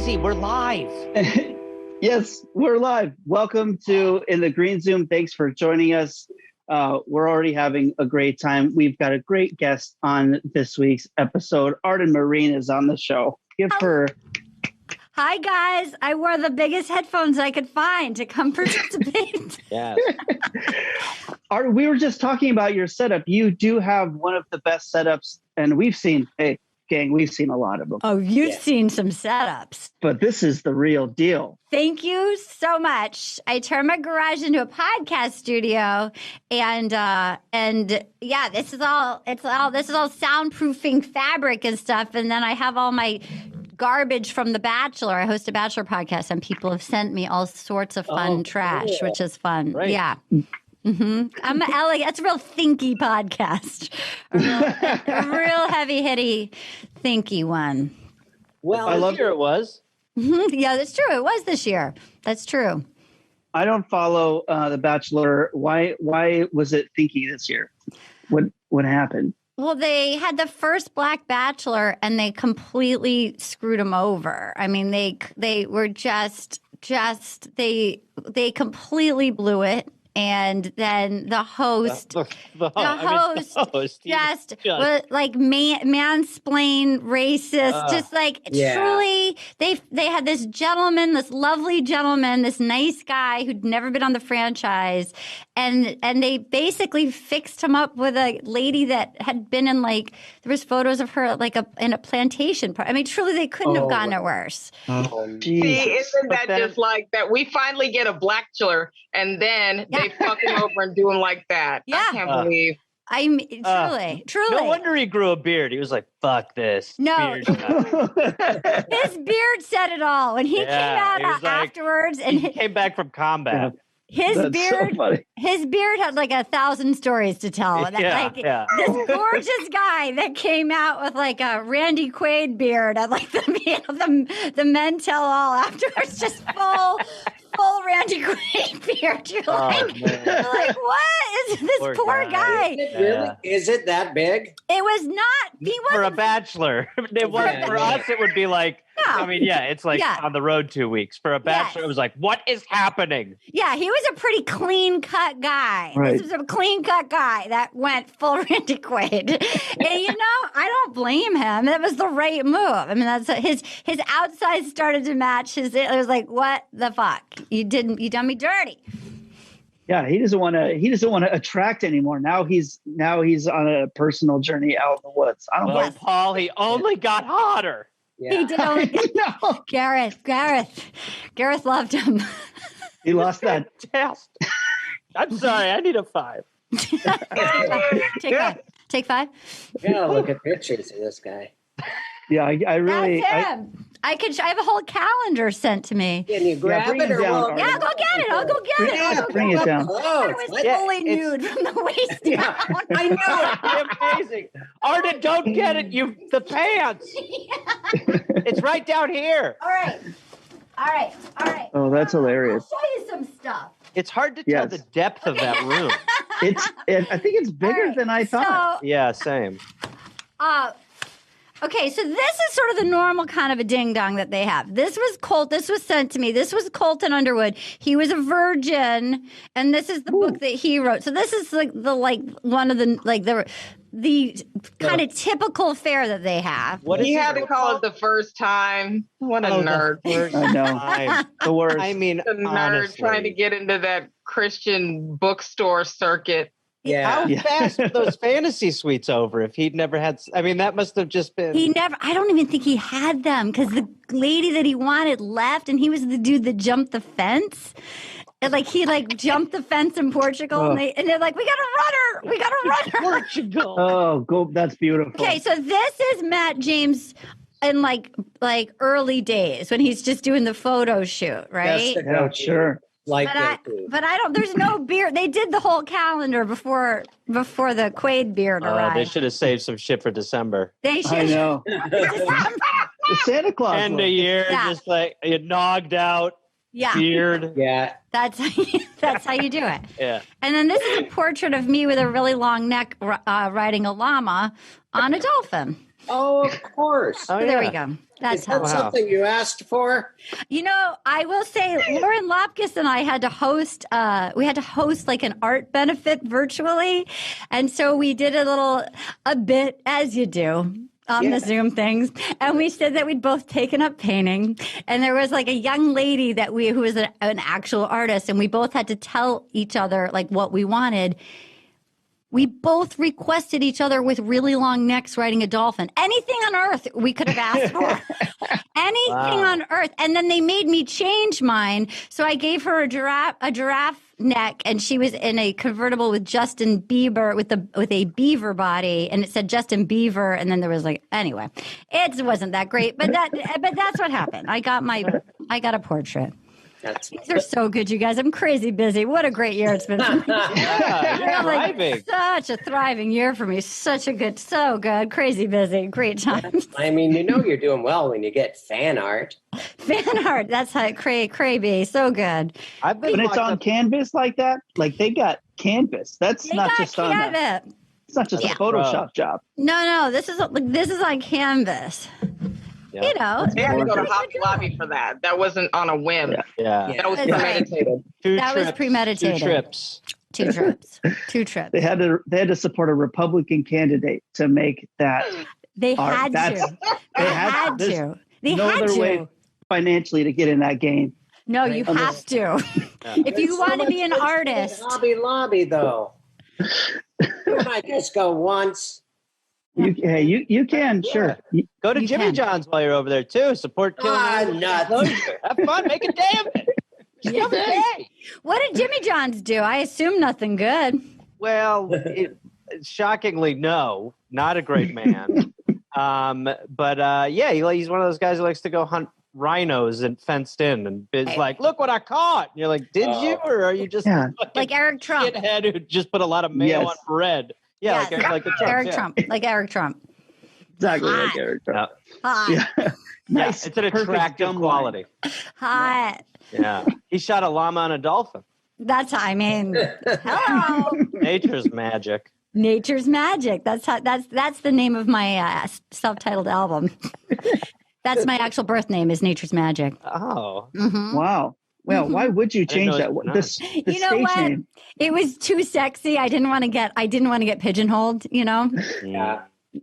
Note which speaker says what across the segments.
Speaker 1: crazy. We're live.
Speaker 2: Yes, we're live. Welcome to In the Green Zoom. Thanks for joining us. We're already having a great time. We've got a great guest on this week's episode. Arden Myrin is on the show. Give her...
Speaker 3: Hi, guys. I wore the biggest headphones I could find to come participate.
Speaker 1: Yes.
Speaker 2: Arden, we were just talking about your setup. You do have one of the best setups, and we've seen, hey, gang, we've seen a lot of them.
Speaker 3: Oh, you've seen some setups.
Speaker 2: But this is the real deal.
Speaker 3: Thank you so much. I turned my garage into a podcast studio, and yeah, this is all soundproofing fabric and stuff. And then I have all my garbage from The Bachelor. I host a Bachelor podcast, and people have sent me all sorts of fun trash, which is fun.
Speaker 1: Right.
Speaker 3: Yeah. Mm-hmm. I'm That's a real thinky podcast. A real heavy-hitty, thinky one.
Speaker 1: Well, this year it was.
Speaker 3: Mm-hmm. Yeah, that's true. It was this year. That's true.
Speaker 2: I don't follow The Bachelor. Why was it thinky this year? What happened?
Speaker 3: Well, they had the first Black Bachelor, and they completely screwed him over. I mean, they were just they completely blew it. And then the host, was like mansplain, racist, just like truly. They had this gentleman, this lovely gentleman, this nice guy who'd never been on the franchise, and they basically fixed him up with a lady that had been in there was photos of her in a plantation. I mean, truly, they couldn't have gotten it worse.
Speaker 4: See, isn't that just like that? We finally get a Bachelor, and then they fuck him over and do him like that.
Speaker 3: Yeah.
Speaker 4: I can't believe.
Speaker 3: Truly.
Speaker 1: No wonder he grew a beard. He was like, "Fuck this."
Speaker 3: No, his beard said it all when he came out afterwards, and
Speaker 1: he came back from combat.
Speaker 3: His beard had like 1,000 stories to tell. This gorgeous guy that came out with like a Randy Quaid beard at like the Men Tell All afterwards, just full Randy Quaid beard. You're like, what is this poor guy?
Speaker 5: Is it really? Is it that big?
Speaker 3: It was not. He wasn't.
Speaker 1: For a Bachelor. It was for us. It would be like. No. I mean, it's like on the road 2 weeks. For a Bachelor, it was like, what is happening? Yeah,
Speaker 3: he was a pretty clean-cut guy. Right. This was a clean-cut guy that went full Randy Quaid. And, I don't blame him. That was the right move. I mean, that's his outside started to match his. It was like, what the fuck? You done me dirty.
Speaker 2: Yeah, he doesn't want to attract anymore. Now he's on a personal journey out in the woods. I don't know.
Speaker 1: Paul, he only got hotter.
Speaker 5: Yeah.
Speaker 3: He did only Gareth loved him.
Speaker 2: He lost that
Speaker 1: test. I'm sorry, I need a 5.
Speaker 3: Take 5.
Speaker 5: You gotta look at pictures of this guy.
Speaker 2: Yeah, I really.
Speaker 3: That's him. I have a whole calendar sent to me.
Speaker 5: Can you grab it or
Speaker 2: down,
Speaker 3: I'll go get it. I'll go get it.
Speaker 2: Bring it down.
Speaker 3: I was fully nude from the waist down.
Speaker 1: I know. It's amazing. Arden, don't get it. The pants. It's right down here.
Speaker 3: All right.
Speaker 2: Oh, that's hilarious.
Speaker 3: I'll show you some stuff.
Speaker 1: It's hard to tell the depth of that room.
Speaker 2: I think it's bigger than I thought.
Speaker 1: Yeah, same.
Speaker 3: Okay, so this is sort of the normal kind of a ding-dong that they have. This was sent to me. This was Colton Underwood. He was a virgin, and this is the book that he wrote. So this is one of the kind of typical fare that they have.
Speaker 4: He had to call it the first time. What a nerd.
Speaker 2: I know. The worst.
Speaker 1: I mean,
Speaker 4: the nerd
Speaker 1: honestly.
Speaker 4: trying to get into that Christian bookstore circuit.
Speaker 1: Yeah. How fast were those fantasy suites over if he'd never had? I mean, that must have just been.
Speaker 3: I don't even think he had them because the lady that he wanted left, and he was the dude that jumped the fence. And he jumped the fence in Portugal, and they're like, we got a runner.
Speaker 1: Portugal.
Speaker 2: Oh, go! That's beautiful.
Speaker 3: Okay, so this is Matt James in like early days when he's just doing the photo shoot, right?
Speaker 2: Yeah, sure.
Speaker 5: But
Speaker 3: I don't. There's no beard. They did the whole calendar before the Quaid beard arrived.
Speaker 1: They should have saved some shit for December.
Speaker 3: They should.
Speaker 2: I know. The Santa Claus.
Speaker 1: End of year, just you knocked out.
Speaker 3: Yeah.
Speaker 1: Beard.
Speaker 5: Yeah.
Speaker 3: That's how you do it.
Speaker 1: Yeah.
Speaker 3: And then this is a portrait of me with a really long neck riding a llama on a dolphin.
Speaker 5: Oh, of course.
Speaker 3: So there we go. That's
Speaker 5: Is that something you asked for?
Speaker 3: You know, I will say Lauren Lopkis and I had to host like an art benefit virtually. And so we did a bit as you do on the Zoom things. And we said that we'd both taken up painting. And there was like a young lady who was an actual artist. And we both had to tell each other like what we wanted. We both requested each other with really long necks riding a dolphin. Anything on earth we could have asked for. Anything on earth. And then they made me change mine. So I gave her a giraffe neck, and she was in a convertible with Justin Bieber with a beaver body, and it said Justin Beaver, and then there was anyway. It wasn't that great, but that's what happened. I got a portrait. These are so good, you guys. I'm crazy busy. What a great year it's been for me.
Speaker 1: Thriving.
Speaker 3: Such a thriving year for me. So good. Crazy busy. Great times.
Speaker 5: I mean, you're doing well when you get fan art.
Speaker 3: Fan art. That's how cray so good.
Speaker 2: When it's on canvas like that, like they got canvas. That's not just on that. It's not just a Photoshop job.
Speaker 3: No. This is on canvas.
Speaker 1: Yeah.
Speaker 3: You know,
Speaker 4: they had to go to Hobby Lobby for that. That wasn't on a whim.
Speaker 1: Yeah.
Speaker 4: That was premeditated.
Speaker 3: Was premeditated.
Speaker 1: 2 trips.
Speaker 3: 2 trips. 2 trips.
Speaker 2: They had to support a Republican candidate to make that.
Speaker 3: They had to. They
Speaker 2: no
Speaker 3: had
Speaker 2: other
Speaker 3: to.
Speaker 2: way financially to get in that game.
Speaker 3: No, you have to. If you want to be an artist.
Speaker 5: Hobby Lobby, though. You might just go once.
Speaker 2: You can, sure.
Speaker 1: Go to Jimmy John's while you're over there, too. Support Killing.
Speaker 5: Have
Speaker 1: fun. Make a day of it.
Speaker 3: What did Jimmy John's do? I assume nothing good.
Speaker 1: Well, shockingly, no. Not a great man. But he's one of those guys who likes to go hunt rhinos and fenced in, and is like, look what I caught. And you're like, did you? Or are you just
Speaker 3: like Eric Trump?
Speaker 1: Shithead who just put a lot of mayo on bread. Yeah,
Speaker 3: yes.
Speaker 1: like
Speaker 3: Eric Trump. Like Eric Trump.
Speaker 2: Exactly like Eric Trump.
Speaker 3: Hot.
Speaker 2: Yeah. Nice.
Speaker 1: It's an attractive quality.
Speaker 3: Hot.
Speaker 1: Yeah. He shot a llama and a dolphin.
Speaker 3: Hello.
Speaker 1: Nature's magic.
Speaker 3: Nature's magic. That's the name of my self-titled album. That's my actual birth name is Nature's Magic.
Speaker 1: Oh.
Speaker 3: Mm-hmm.
Speaker 2: Wow. Well, why would you change that? This
Speaker 3: you know what? Name. It was too sexy. I didn't want to get pigeonholed, you know?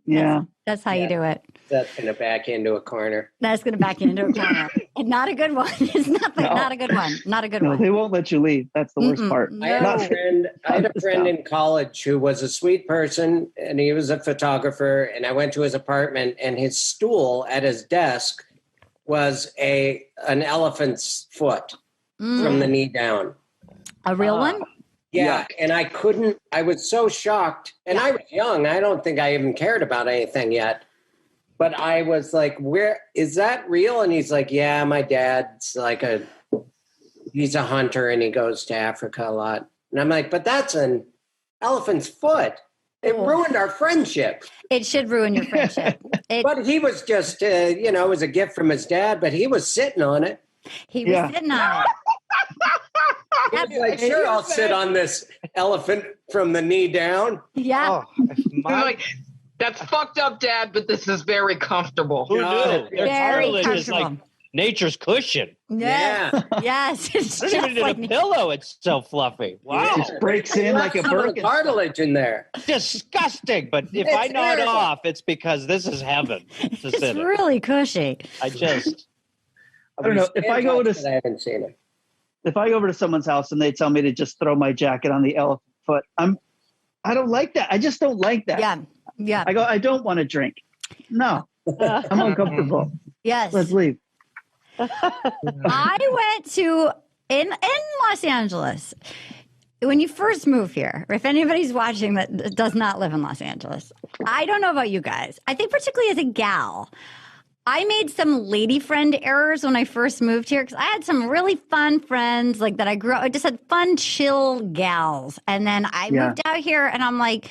Speaker 5: Yeah.
Speaker 3: That's how you do it.
Speaker 5: That's going to back you into a corner.
Speaker 3: That's going to back you into a corner. And not a good one. It's not a good one. Not a good one.
Speaker 2: They won't let you leave. That's the worst part.
Speaker 5: I had a friend in college who was a sweet person, and he was a photographer, and I went to his apartment, and his stool at his desk was an elephant's foot from the knee down.
Speaker 3: A real one?
Speaker 5: Yeah, and I was so shocked, and I was young. I don't think I even cared about anything yet. But I was like, where is that real? And he's like, yeah, my dad's he's a hunter and he goes to Africa a lot. And I'm like, but that's an elephant's foot. It ruined our friendship.
Speaker 3: It should ruin your friendship.
Speaker 5: But he was just, it was a gift from his dad, but he was sitting on it.
Speaker 3: He was sitting on it.
Speaker 5: He's like, sure, I'll sit on this elephant from the knee down.
Speaker 3: Yeah.
Speaker 4: That's fucked up, Dad, but this is very comfortable.
Speaker 1: Who knew? Their cartilage is like nature's cushion.
Speaker 3: Yeah. Yes. It's
Speaker 1: I don't even need a pillow. It's so fluffy. Wow.
Speaker 2: It just breaks in like a Birkenstock.
Speaker 5: Cartilage in there.
Speaker 1: Disgusting. But if I nod off, it's because this is heaven.
Speaker 3: It's really cushy.
Speaker 2: I don't know. If I go to,
Speaker 5: I haven't seen it.
Speaker 2: If I go over to someone's house and they tell me to just throw my jacket on the elephant foot, I don't like that. I just don't like that.
Speaker 3: Yeah.
Speaker 2: I don't want to drink. No, I'm uncomfortable.
Speaker 3: Yes.
Speaker 2: Let's leave.
Speaker 3: I went to in Los Angeles when you first move here, or if anybody's watching that does not live in Los Angeles. I don't know about you guys. I think particularly as a gal, I made some lady friend errors when I first moved here because I had some really fun friends like that I grew up. I just had fun, chill gals. And then I moved out here and I'm like,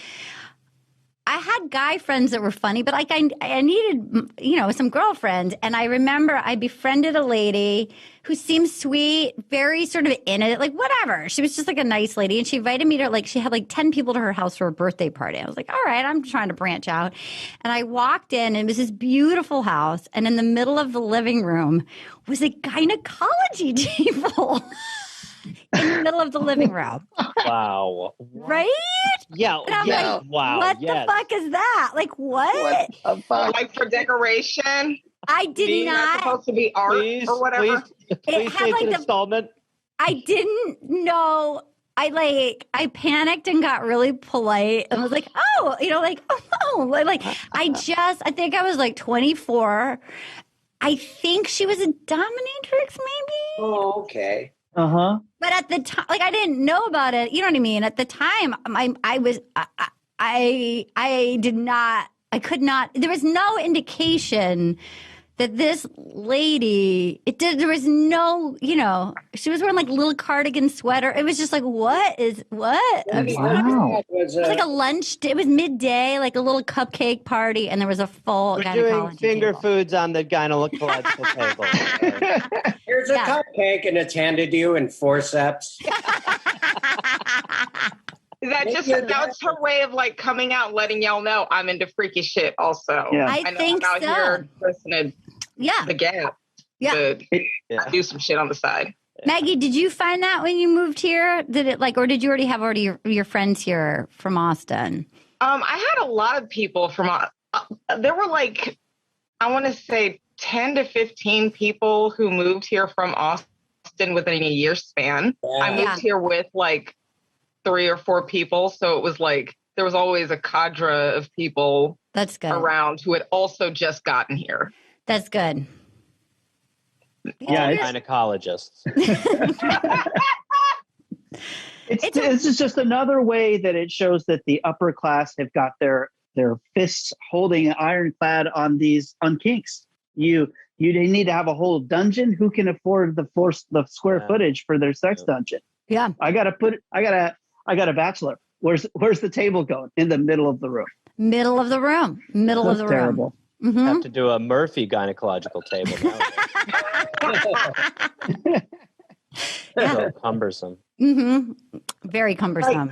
Speaker 3: I had guy friends that were funny, but like I needed, some girlfriends. And I remember I befriended a lady who seemed sweet, very sort of in it, like whatever. She was just like a nice lady. And she invited me to she had like 10 people to her house for a birthday party. I was like, all right, I'm trying to branch out. And I walked in and it was this beautiful house. And in the middle of the living room was a gynecology table. In the middle of the living room.
Speaker 1: Wow.
Speaker 3: Right?
Speaker 1: Yeah.
Speaker 3: And I'm
Speaker 1: yeah.
Speaker 3: like,
Speaker 1: wow.
Speaker 3: what
Speaker 1: yes.
Speaker 3: the fuck is that? Like, what?
Speaker 4: Like for decoration?
Speaker 3: I did
Speaker 4: Not supposed to be art or whatever?
Speaker 1: Please
Speaker 3: had
Speaker 1: say
Speaker 3: like
Speaker 1: it's an installment.
Speaker 3: I didn't know. I panicked and got really polite and was like, oh, I think I was like 24. I think she was a dominatrix, maybe.
Speaker 5: Oh, okay.
Speaker 2: Uh-huh.
Speaker 3: But at the time, I didn't know about it. You know what I mean? At the time, I could not, there was no indication that this lady, there was no, she was wearing like a little cardigan sweater. It was just like, what? I mean,
Speaker 2: Wow.
Speaker 3: it was like a lunch, it was midday, like a little cupcake party, and there was a full
Speaker 1: We're
Speaker 3: gynecology
Speaker 1: doing finger
Speaker 3: table.
Speaker 1: foods on the gynecological table.
Speaker 5: Here's a cupcake, and it's handed to you in forceps.
Speaker 4: That's her way of like coming out and letting y'all know I'm into freaky shit also.
Speaker 2: Yeah.
Speaker 3: I
Speaker 4: know
Speaker 3: think
Speaker 4: I'm out
Speaker 3: so.
Speaker 4: here listening the Gap.
Speaker 3: Yeah.
Speaker 4: I do some shit on the side.
Speaker 3: Maggie, did you find that when you moved here? Did it or did you already have your friends here from Austin?
Speaker 4: I had a lot of people from, there were like, I want to say 10 to 15 people who moved here from Austin within a year span.
Speaker 5: Yeah.
Speaker 4: I moved here with like 3 or 4 people. So it was like, there was always a cadre of people
Speaker 3: That's good.
Speaker 4: around who had also just gotten here.
Speaker 3: That's good.
Speaker 2: Yeah,
Speaker 1: Gynecologists.
Speaker 2: It's just another way that it shows that the upper class have got their fists holding ironclad on kinks. You need to have a whole dungeon. Who can afford the square footage for their sex dungeon?
Speaker 3: Yeah.
Speaker 2: I got a bachelor. Where's the table going? In the middle of the room.
Speaker 3: Middle of the room. Middle of the room.
Speaker 2: Terrible.
Speaker 3: Mm-hmm.
Speaker 1: Have to do a Murphy gynecological table now. So cumbersome.
Speaker 3: Mm-hmm. Very cumbersome.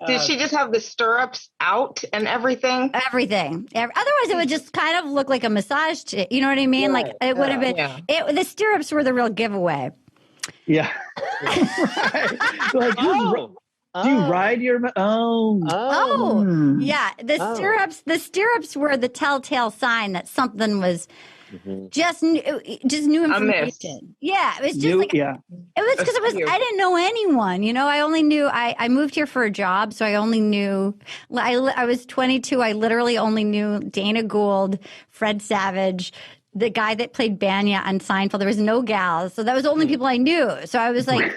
Speaker 4: Did she just have the stirrups out and everything?
Speaker 3: Everything. Otherwise, it would just kind of look like a massage. You know what I mean? Like it would have been.
Speaker 4: Yeah.
Speaker 3: The stirrups were the real giveaway.
Speaker 2: Yeah. Right. Like, do you ride your?
Speaker 3: Yeah. The stirrups were the telltale sign that something was just new information. Yeah, it was just it was because I didn't know anyone. I only knew I moved here for a job, so I only knew. I was 22. I literally only knew Dana Gould, Fred Savage, the guy that played Banya on Seinfeld. There was no gals, so that was the only people I knew. So I was like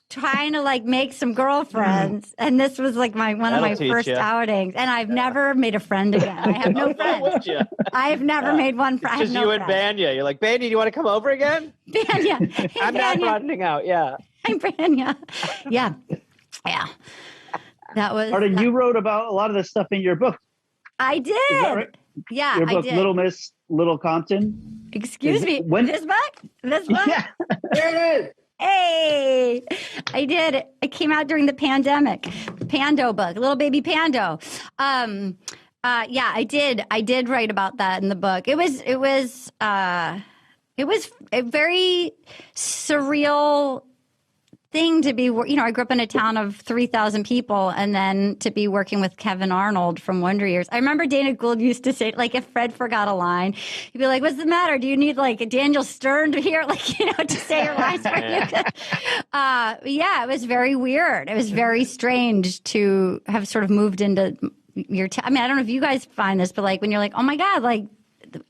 Speaker 3: trying to make some girlfriends, and this was like one of my first outings, and I've never made a friend again. I have no friends. I have never made one friend.
Speaker 1: Just you and Banya. You're like, Banya, do you want to come over again?
Speaker 3: Banya. Hey,
Speaker 1: I'm not running out. Yeah.
Speaker 3: I'm Banya. Yeah. That was.
Speaker 2: Arden, you wrote about a lot of this stuff in your book.
Speaker 3: I did.
Speaker 2: Is that right?
Speaker 3: Yeah,
Speaker 2: your book,
Speaker 3: I did.
Speaker 2: Little Miss Little Compton.
Speaker 3: Excuse me. This book?
Speaker 2: Yeah.
Speaker 5: There it is.
Speaker 3: Hey, I did. It came out during the pandemic. The Pando book, Little Baby Pando. I did write about that in the book. It was a very surreal thing to be, I grew up in a town of 3,000 people, and then to be working with Kevin Arnold from Wonder Years. I remember Dana Gould used to say, if Fred forgot a line, he'd be like, "What's the matter? Do you need Daniel Stern to hear, to say your lines for you?" It was very weird. It was very strange to have sort of moved into your I mean, I don't know if you guys find this, but when you're like, oh my God,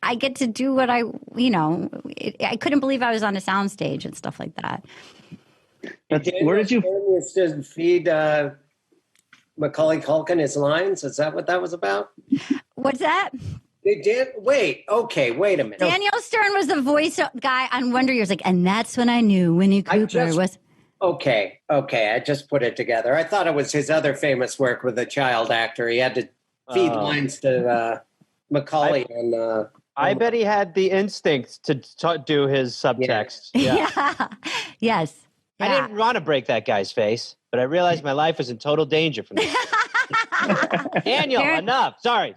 Speaker 3: I get to do what I couldn't believe I was on a soundstage and stuff like that.
Speaker 2: Where did you
Speaker 5: used to feed Macaulay Culkin his lines? Is that what that was about?
Speaker 3: What's that?
Speaker 5: They did. Wait a minute.
Speaker 3: Daniel Stern was the voice guy on Wonder Years, and that's when I knew Winnie Cooper was.
Speaker 5: Okay. I just put it together. I thought it was his other famous work with a child actor. He had to feed lines to Macaulay and.
Speaker 1: I bet he had the instinct to do his subtext. Yeah.
Speaker 3: Yes.
Speaker 1: I didn't want to break that guy's face, but I realized my life was in total danger from this. Daniel, enough. Sorry.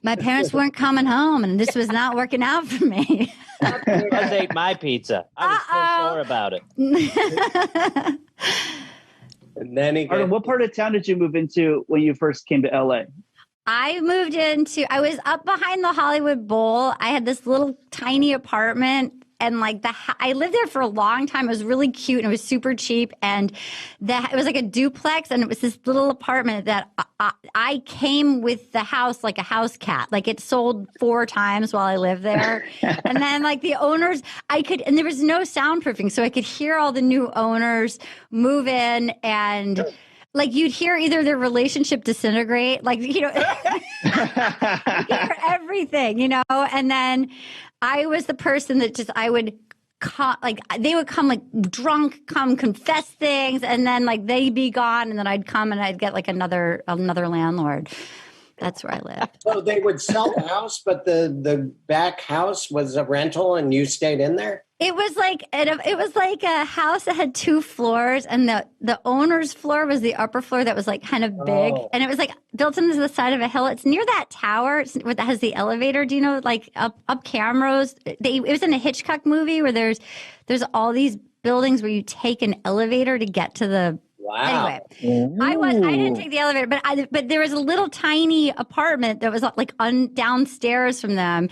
Speaker 3: My parents weren't coming home, and this was not working out for me.
Speaker 1: I ate my pizza. I was so sore about it.
Speaker 5: And then
Speaker 2: Arden, what part of town did you move into when you first came to LA?
Speaker 3: I was up behind the Hollywood Bowl. I had this little tiny apartment, and like I lived there for a long time. It was really cute and it was super cheap, and it was like a duplex, and it was this little apartment that I came with the house like a house cat. Like it sold 4 times while I lived there, and then like the owners, and there was no soundproofing, so I could hear all the new owners move in and. Like you'd hear either their relationship disintegrate, like, you know, hear everything, you know, and then I was the person that they would come like drunk, come confess things, and then like they'd be gone, and then I'd come and I'd get like another landlord. That's where I lived.
Speaker 5: So they would sell the house, but the back house was a rental, and you stayed in there.
Speaker 3: It was like a house that had 2 floors, and the owner's floor was the upper floor that was like kind of big, and it was like built into the side of a hill. It's near that tower that has the elevator. Do you know, like up Camrose? It was in a Hitchcock movie where there's all these buildings where you take an elevator to get to the.
Speaker 5: Wow.
Speaker 3: Anyway, I didn't take the elevator, but there was a little tiny apartment that was like downstairs from them.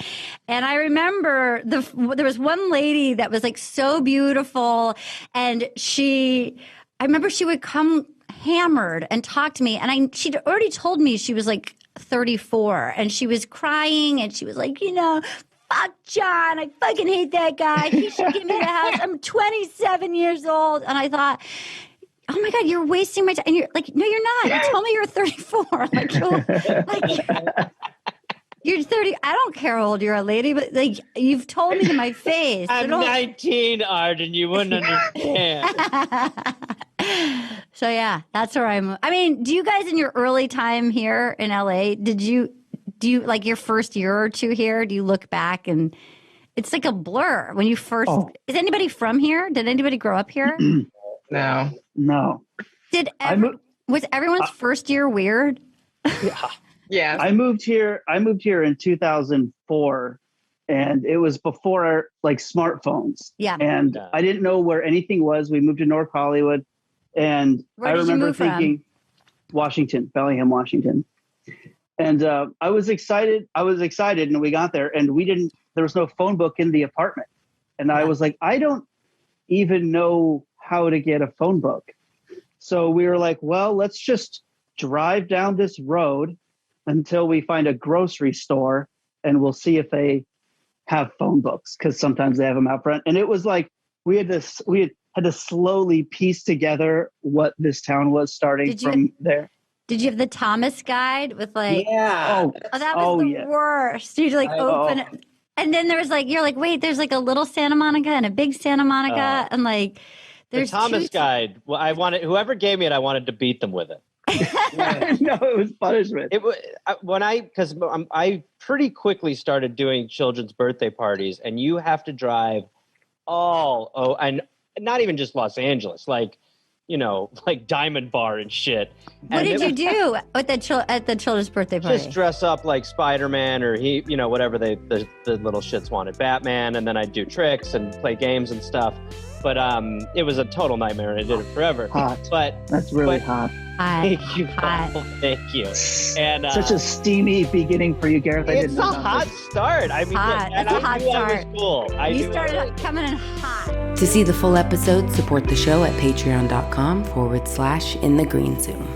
Speaker 3: And I remember there was one lady that was like so beautiful, and I remember she would come hammered and talk to me, and she'd already told me she was like 34, and she was crying, and she was like, you know, fuck John, I fucking hate that guy. He should give me the house. I'm 27 years old. And I thought, oh my God, you're wasting my time. And you're like, no, you're not. You told me you're 34. You're 30. I don't care how old you're, a lady, but like you've told me to my face.
Speaker 1: I'm 19, Arden. You wouldn't understand.
Speaker 3: So yeah, that's where I'm. I mean, do you guys in your early time here in LA, do you like your first year or two here? Do you look back and it's like a blur when you first? Oh. Is anybody from here? Did anybody grow up here?
Speaker 4: No.
Speaker 3: Was everyone's first year weird?
Speaker 4: Yeah.
Speaker 2: I moved here in 2004, and it was before like smartphones.
Speaker 3: Yeah.
Speaker 2: And I didn't know where anything was. We moved to North Hollywood, and I remember thinking Washington, Bellingham, Washington. And I was excited, and we got there, and there was no phone book in the apartment. And I was like, I don't even know how to get a phone book. So we were like, well, let's just drive down this road until we find a grocery store, and we'll see if they have phone books, because sometimes they have them out front. And it was like we had to slowly piece together what this town was starting from there.
Speaker 3: Did you have the Thomas guide with like?
Speaker 2: Yeah.
Speaker 3: Oh, that was the worst. You'd like open it, and then there was like you're like, wait, there's like a little Santa Monica and a big Santa Monica, and like there's
Speaker 1: the Thomas guide. Well, I wanted whoever gave me it. I wanted to beat them with it.
Speaker 2: No, it was punishment.
Speaker 1: It was because I pretty quickly started doing children's birthday parties, and you have to drive and not even just Los Angeles, like, you know, like Diamond Bar and shit.
Speaker 3: What did you do at the children's birthday party?
Speaker 1: Just dress up like Spider-Man or whatever the little shits wanted, Batman, and then I'd do tricks and play games and stuff. But it was a total nightmare, and I did it forever.
Speaker 2: Hot. That's really hot.
Speaker 1: Thank you. Thank you. And
Speaker 2: such a steamy beginning for you, Gareth.
Speaker 1: It's a hot start. I mean,
Speaker 3: it's a hot start.
Speaker 1: I was cool.
Speaker 3: You started coming in hot.
Speaker 6: To see the full episode, support the show at patreon.com/InTheGreenZoom.